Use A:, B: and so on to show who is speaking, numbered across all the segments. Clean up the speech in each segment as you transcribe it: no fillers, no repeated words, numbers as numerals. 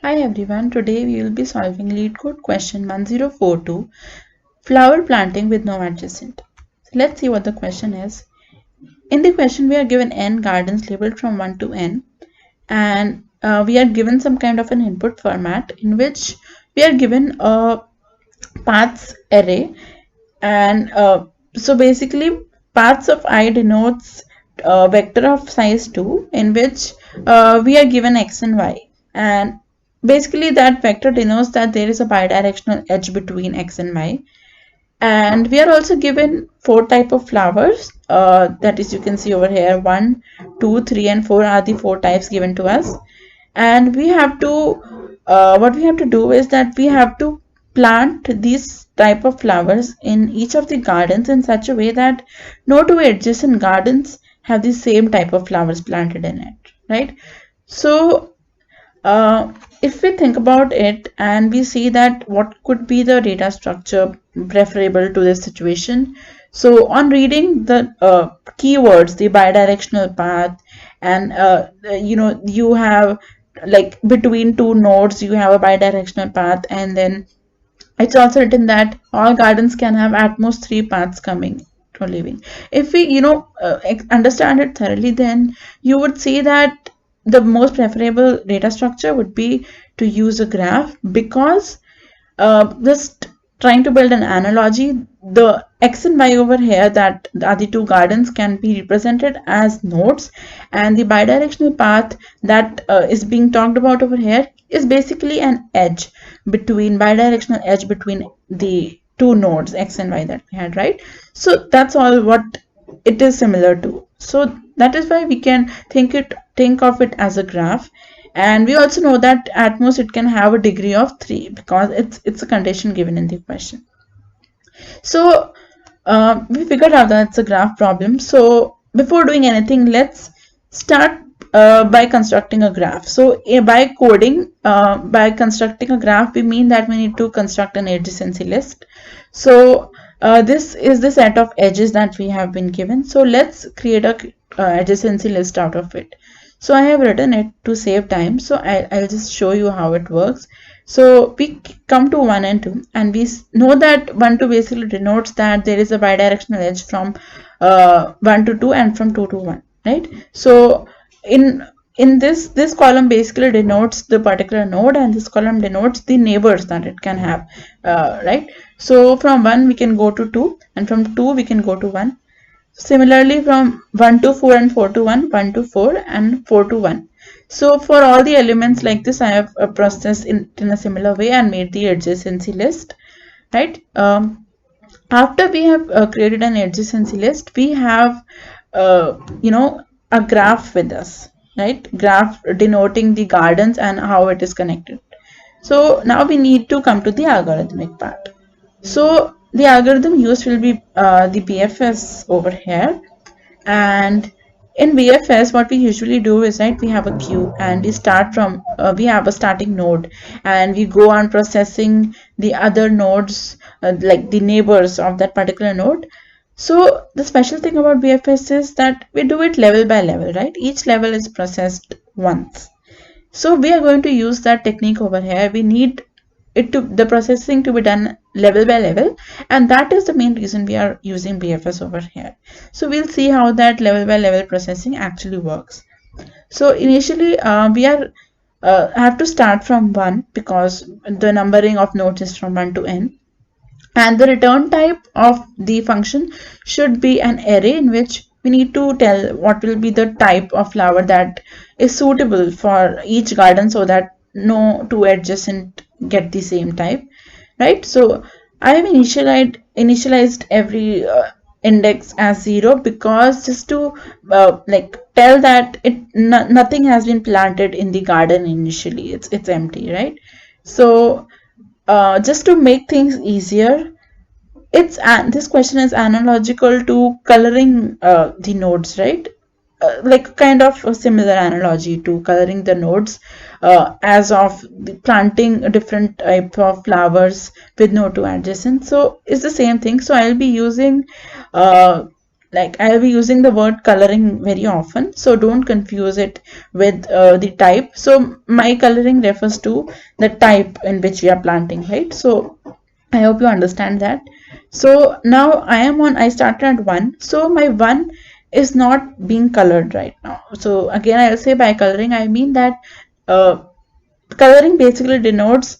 A: Hi everyone, today we will be solving Leetcode question 1042, flower planting with no adjacent. So let's see what the question is. In the question we are given n gardens labeled from 1 to n, and we are given some kind of an input format in which we are given a paths array, and so basically paths of I denotes a vector of size 2 in which we are given x and y, and basically that vector denotes that there is a bidirectional edge between x and y. And we are also given four type of flowers, that is, you can see over here 1, 2, 3 and 4 are the four types given to us. And we have to what we have to do is that we have to plant these type of flowers in each of the gardens in such a way that no two adjacent gardens have the same type of flowers planted in it, right? So if we think about it and we see that what could be the data structure preferable to this situation. So on reading the keywords, the bidirectional path, and you have like between two nodes you have a bidirectional path, and then it's also written that all gardens can have at most three paths coming to living. If we understand it thoroughly, then you would see that the most preferable data structure would be to use a graph, because just trying to build an analogy, the x and y over here that are the two gardens can be represented as nodes, and the bidirectional path that is being talked about over here is basically an edge between bidirectional edge between the two nodes x and y that we had, right? So that's all what it is similar to. So that is why we can think of it as a graph. And we also know that at most it can have a degree of 3 because it's a condition given in the question. So we figured out that it's a graph problem. So before doing anything, let's start by constructing a graph. So by coding, by constructing a graph, we mean that we need to construct an adjacency list. So this is the set of edges that we have been given. So let's create a adjacency list out of it. So I have written it to save time. So I'll just show you how it works. So we come to 1 and 2, and we know that 1 to basically denotes that there is a bidirectional edge from 1 to 2 and from 2 to 1, right? So in this column basically denotes the particular node, and this column denotes the neighbors that it can have, right? So from 1 we can go to 2, and from 2 we can go to 1. Similarly, from 1 to 4 and 4 to 1, 1 to 4 and 4 to 1. So for all the elements like this, I have processed in a similar way and made the adjacency list, right? After we have created an adjacency list, we have a graph with us, right? Graph denoting the gardens and how it is connected. So now we need to come to the algorithmic part. So the algorithm used will be the BFS over here. And in BFS, what we usually do is, right, we have a queue and we start from, we have a starting node, and we go on processing the other nodes, like the neighbors of that particular node. So the special thing about BFS is that we do it level by level, right? Each level is processed once. So we are going to use that technique over here. We need the processing to be done level by level, and that is the main reason we are using BFS over here. So we'll see how that level by level processing actually works. So initially we are have to start from 1 because the numbering of nodes is from 1 to n, and the return type of the function should be an array in which we need to tell what will be the type of flower that is suitable for each garden so that no two adjacent get the same type, right? So I have initialized every index as 0 because just to like tell that nothing has been planted in the garden initially. It's empty, right? So just to make things easier, this question is analogical to coloring the nodes, right? Like kind of a similar analogy to coloring the nodes as of planting a different type of flowers with no two adjacent. So it's the same thing. So I'll be using like I'll be using the word coloring very often, so don't confuse it with the type. So my coloring refers to the type in which we are planting, right? So I hope you understand that. So now I started at 1. So my 1 is not being colored right now. So again, I'll say by coloring, I mean that uh, coloring basically denotes,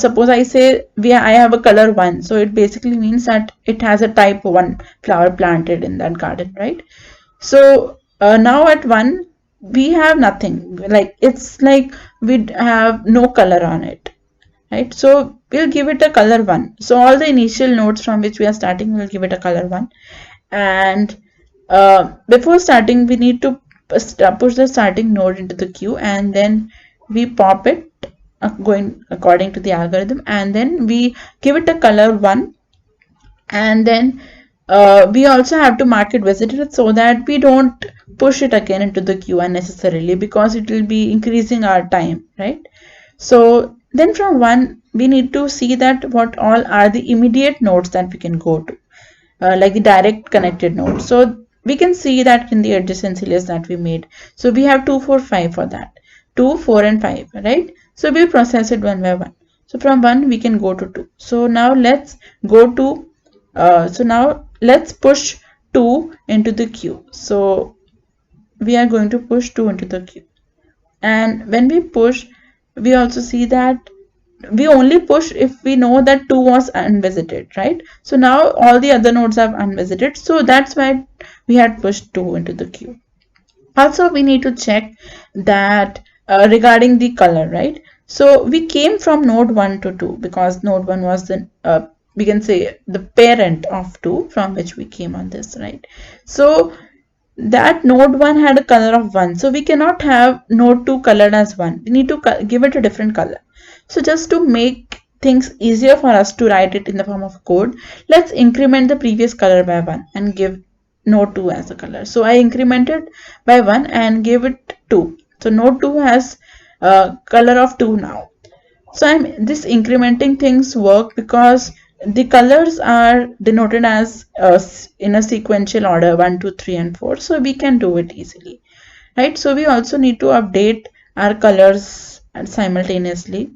A: suppose I say I have a color 1. So it basically means that it has a type 1 flower planted in that garden, right? So now at 1, we have nothing. Like it's like we have no color on it, right? So we'll give it a color 1. So all the initial nodes from which we are starting, we'll give it a color 1. And before starting, we need to push the starting node into the queue, and then we pop it going according to the algorithm, and then we give it a color 1. And then we also have to mark it visited so that we don't push it again into the queue unnecessarily, because it will be increasing our time, right? So then from 1, we need to see that what all are the immediate nodes that we can go to, like the direct connected nodes. So we can see that in the adjacency list that we made. So we have 2, 4, 5 for that. 2, 4 and 5, right? So we process it one by one. So from 1 we can go to 2. So now let's go to so now let's push 2 into the queue. So we are going to push 2 into the queue. And when we push, we also see that we only push if we know that 2 was unvisited, right? So now all the other nodes are unvisited. So that's why we had pushed 2 into the queue. Also, we need to check that regarding the color, right? So we came from node 1 to 2 because node 1 was the we can say the parent of 2 from which we came on this, right? So that node 1 had a color of 1, so we cannot have node 2 colored as 1. We need to give it a different color. So just to make things easier for us to write it in the form of code, let's increment the previous color by 1 and give node 2 as a color. So I incremented by 1 and gave it 2. So node 2 has a color of 2 now. So this incrementing things work because the colors are denoted as in a sequential order 1, 2, 3 and 4. So we can do it easily, right? So we also need to update our colors simultaneously,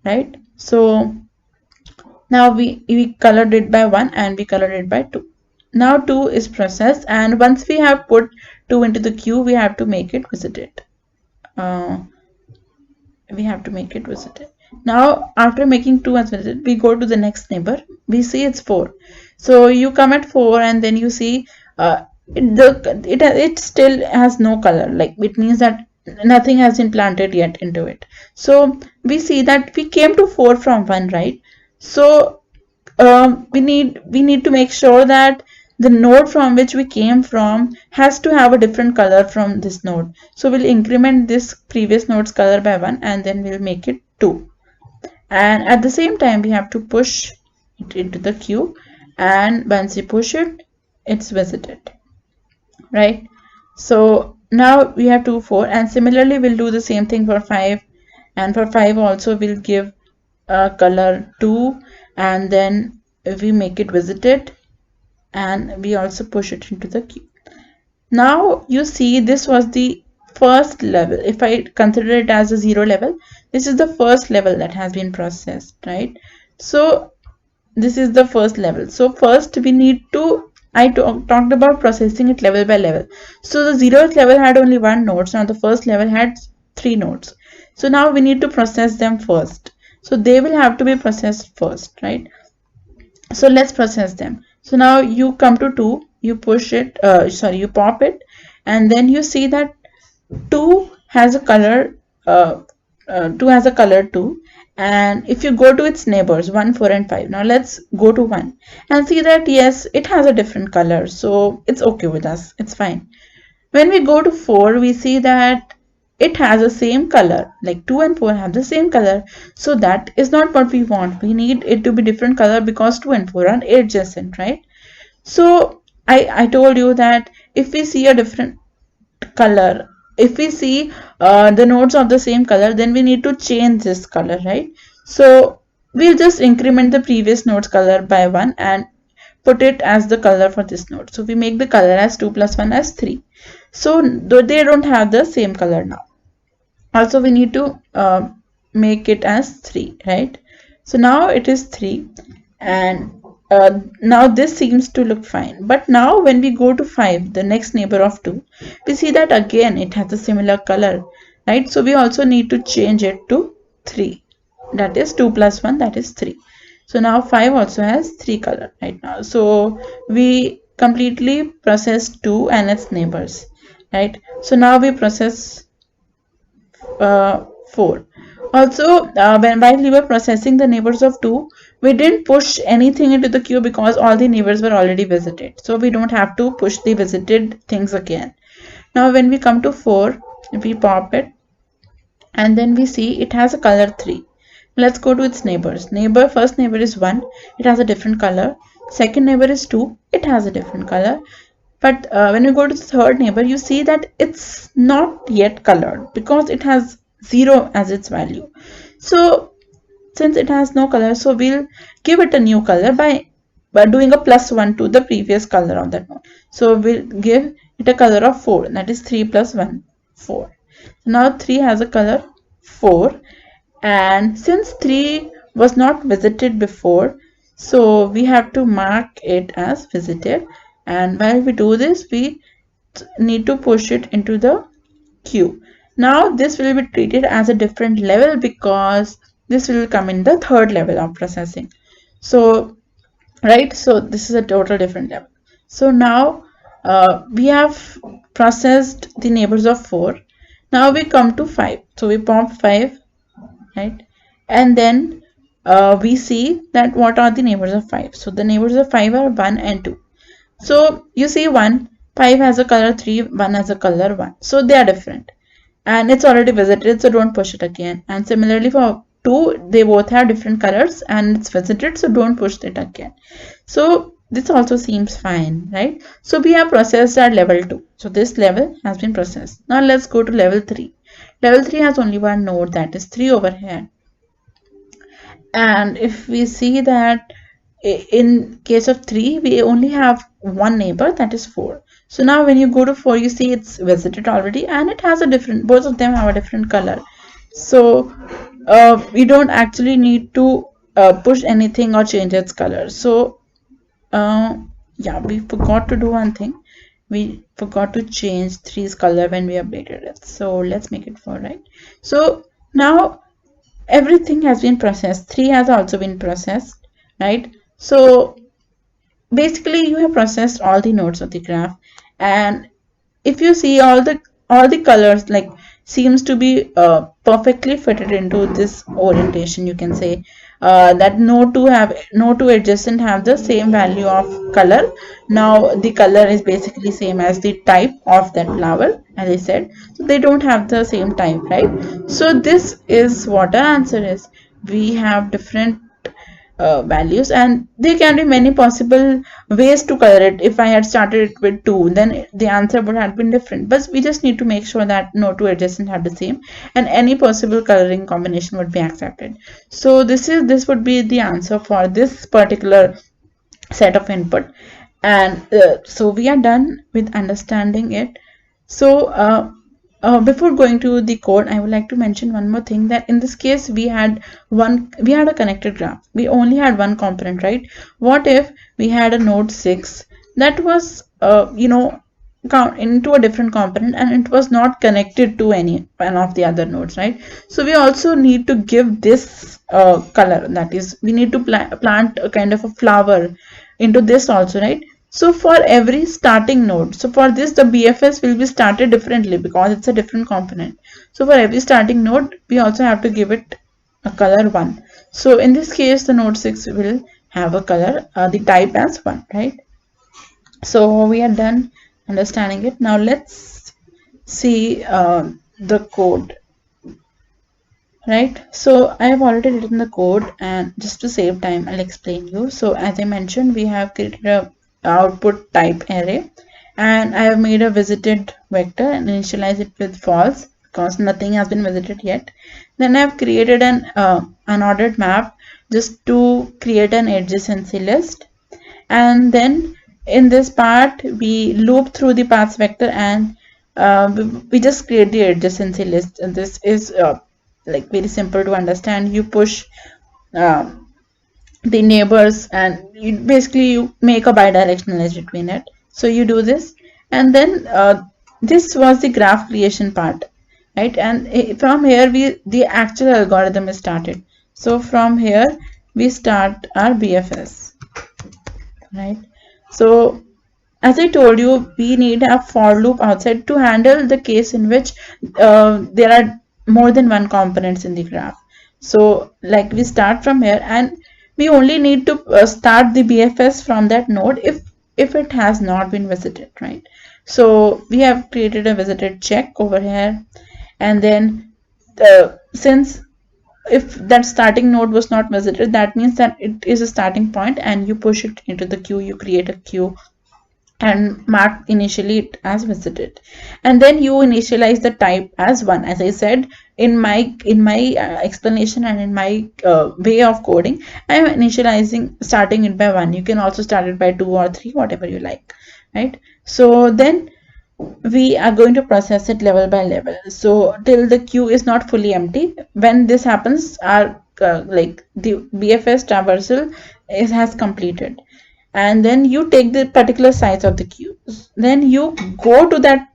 A: right? So now we colored it by 1 and we colored it by 2. Now 2 is processed, and once we have put 2 into the queue, we have to make it visited. We have to make it visited. Now after making 2 as visited, we go to the next neighbor. We see it's 4. So you come at 4 and then you see it still has no color. Like it means that nothing has been planted yet into it. So we see that we came to 4 from 1, right? So we need to make sure that the node from which we came from has to have a different color from this node. So we'll increment this previous node's color by 1 and then we'll make it 2. And at the same time we have to push it into the queue, and once we push it, it's visited, right? So now we have 2, 4, and similarly we'll do the same thing for 5, and for 5 also we'll give color 2 and then we make it visited and we also push it into the queue. Now you see this was the first level. If I consider it as a 0 level, this is the first level that has been processed, right? So this is the first level. So first we need to, I talked about processing it level by level. So the 0th level had only 1 node. So now the first level had 3 nodes. So now we need to process them first. So they will have to be processed first, right? So let's process them. So now you come to 2, you push it, you pop it, and then you see that 2 has a color, 2 has a color 2, and if you go to its neighbors 1, 4 and 5, now let's go to 1 and see that yes, it has a different color, so it's okay with us, it's fine. When we go to 4, we see that it has the same color, like 2 and 4 have the same color. So that is not what we want. We need it to be different color because 2 and 4 are adjacent, right? So I told you that if we see a different color, if we see the nodes of the same color, then we need to change this color, right? So we'll just increment the previous node's color by 1 and put it as the color for this node. So we make the color as 2 plus 1 as 3. So they don't have the same color now. Also we need to make it as 3, right? So now it is 3, and now this seems to look fine. But now when we go to 5, the next neighbor of 2, we see that again it has a similar color, right? So we also need to change it to 3. That is 2 plus 1, that is 3. So now 5 also has 3 color right now. So we completely process 2 and its neighbors, right? So now we process 4. Also, while we were processing the neighbors of 2, we didn't push anything into the queue because all the neighbors were already visited. So we don't have to push the visited things again. Now when we come to 4, we pop it, and then we see it has a color 3. Let's go to its neighbors. First neighbor is 1, it has a different color. Second neighbor is 2, it has a different color. But when you go to the third neighbor, you see that it's not yet colored because it has 0 as its value. So since it has no color, so we'll give it a new color by doing a plus 1 to the previous color of that node. So we'll give it a color of 4, that is 3 plus 1, 4. So now 3 has a color 4, and since 3 was not visited before, so we have to mark it as visited. And while we do this, we need to push it into the queue. Now this will be treated as a different level because this will come in the third level of processing. So right, so this is a total different level. So now we have processed the neighbors of 4. Now we come to 5. So we pop 5, right? And then we see that what are the neighbors of 5. So the neighbors of 5 are 1 and 2. So you see 5 has a color 3, 1 has a color 1. So they are different. And it's already visited, so don't push it again. And similarly for 2, they both have different colors and it's visited, so don't push it again. So this also seems fine, right? So we have processed at level 2. So this level has been processed. Now let's go to level 3. Level 3 has only one node, that is 3 over here. And if we see that in case of 3, we only have one neighbor, that is 4. So now when you go to 4, you see it's visited already and it has a different, both of them have a different color. So we don't actually need to push anything or change its color. So yeah, we forgot to do one thing. We forgot to change 3's color when we updated it. So let's make it 4, right? So now everything has been processed. 3 has also been processed, right? So basically you have processed all the nodes of the graph, and if you see all the colors like seems to be perfectly fitted into this orientation. You can say that no two adjacent have the same value of color. Now the color is basically same as the type of that flower, as I said, so they don't have the same type, right? So this is what our answer is. We have different values, and there can be many possible ways to color it. If I had started it with 2, then the answer would have been different, but we just need to make sure that no two adjacent have the same, and any possible coloring combination would be accepted. So this would be the answer for this particular set of input. And so we are done with understanding it. So before going to the code, I would like to mention one more thing, that in this case we had a connected graph. We only had one component, right? What if we had a node 6 that was count into a different component and it was not connected to any one of the other nodes, right? So we also need to give this color, that is we need to plant a kind of a flower into this also, right? So for every starting node, so for this the BFS will be started differently because it's a different component. So for every starting node we also have to give it a color 1. So in this case the node 6 will have a color the type as 1, right? So we are done understanding it. Now let's see the code, right? So I have already written the code, and just to save time I'll explain you. So as I mentioned, we have created a output type array, and I have made a visited vector and initialize it with false because nothing has been visited yet. Then I have created an unordered map just to create an adjacency list, and then in this part we loop through the paths vector, and we just create the adjacency list. And this is like very simple to understand. You push uh, the neighbors, and you make a bidirectional edge between it. So you do this, and then this was the graph creation part, right? And from here the actual algorithm is started. So from here we start our BFS, right? So as I told you, we need a for loop outside to handle the case in which there are more than one components in the graph. So like we start from here, and we only need to start the BFS from that node if it has not been visited, right? So we have created a visited check over here, and then since if that starting node was not visited, that means that it is a starting point, and you push it into the queue. You create a queue and mark initially it as visited, and then you initialize the type as 1. As I said in my explanation and in my way of coding, I am initializing starting it by 1. You can also start it by 2 or 3, whatever you like, right? So then we are going to process it level by level, so till the queue is not fully empty. When this happens, our like the BFS traversal has completed, and then you take the particular size of the queue. Then you go to that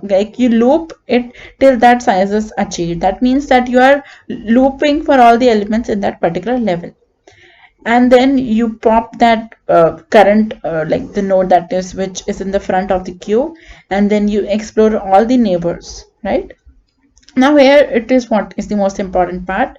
A: like you loop it till that size is achieved. That means that you are looping for all the elements in that particular level, and then you pop that current like the node that is which is in the front of the queue, and then you explore all the neighbors, right? Now here it is what is the most important part.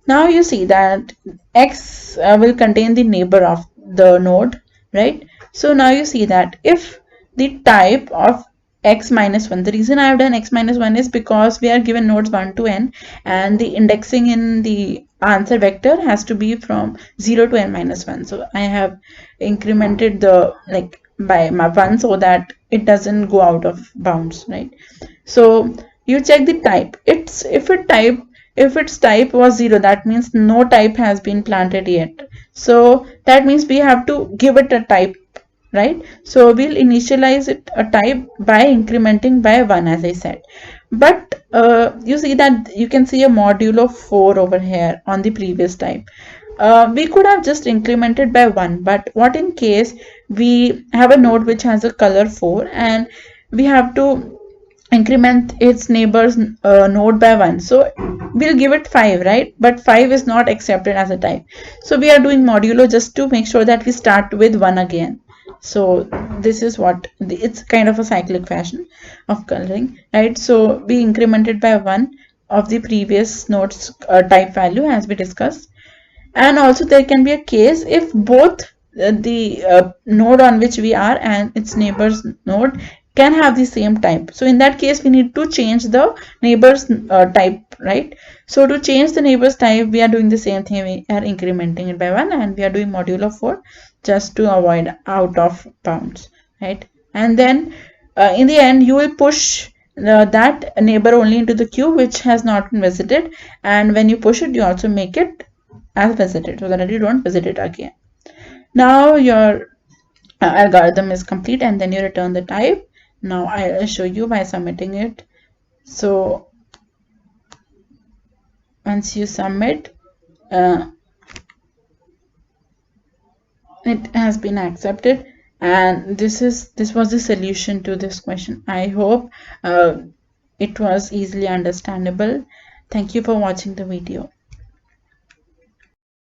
A: Now you see that X will contain the neighbor of the node, right? So now you see that if the type of x minus 1, the reason I have done x minus 1 is because we are given nodes 1 to n, and the indexing in the answer vector has to be from 0 to n minus 1. So I have incremented the like by my 1 so that it doesn't go out of bounds, right? So you check the type. It's if its type was 0, that means no type has been planted yet. So that means we have to give it a type, right? So we'll initialize it a type by incrementing by 1, as I said. But you see that you can see a module of 4 over here on the previous type. We could have just incremented by 1, but what in case we have a node which has a color 4, and we have to increment its neighbor's node by 1, so we'll give it 5, right? But 5 is not accepted as a type, so we are doing modulo just to make sure that we start with 1 again. So this is what it's kind of a cyclic fashion of coloring, right? So we incremented by 1 of the previous node's type value, as we discussed. And also there can be a case if both the node on which we are and its neighbor's node can have the same type. So in that case we need to change the neighbor's type, right? So to change the neighbor's type, we are doing the same thing. We are incrementing it by 1, and we are doing modulo 4 just to avoid out of bounds, right? And then in the end you will push that neighbor only into the queue which has not been visited, and when you push it you also make it as visited so that you don't visit it again. Now your algorithm is complete, and then you return the type. Now I'll show you by submitting it. So once you submit, it has been accepted, and this was the solution to this question. I hope it was easily understandable. Thank you for watching the video.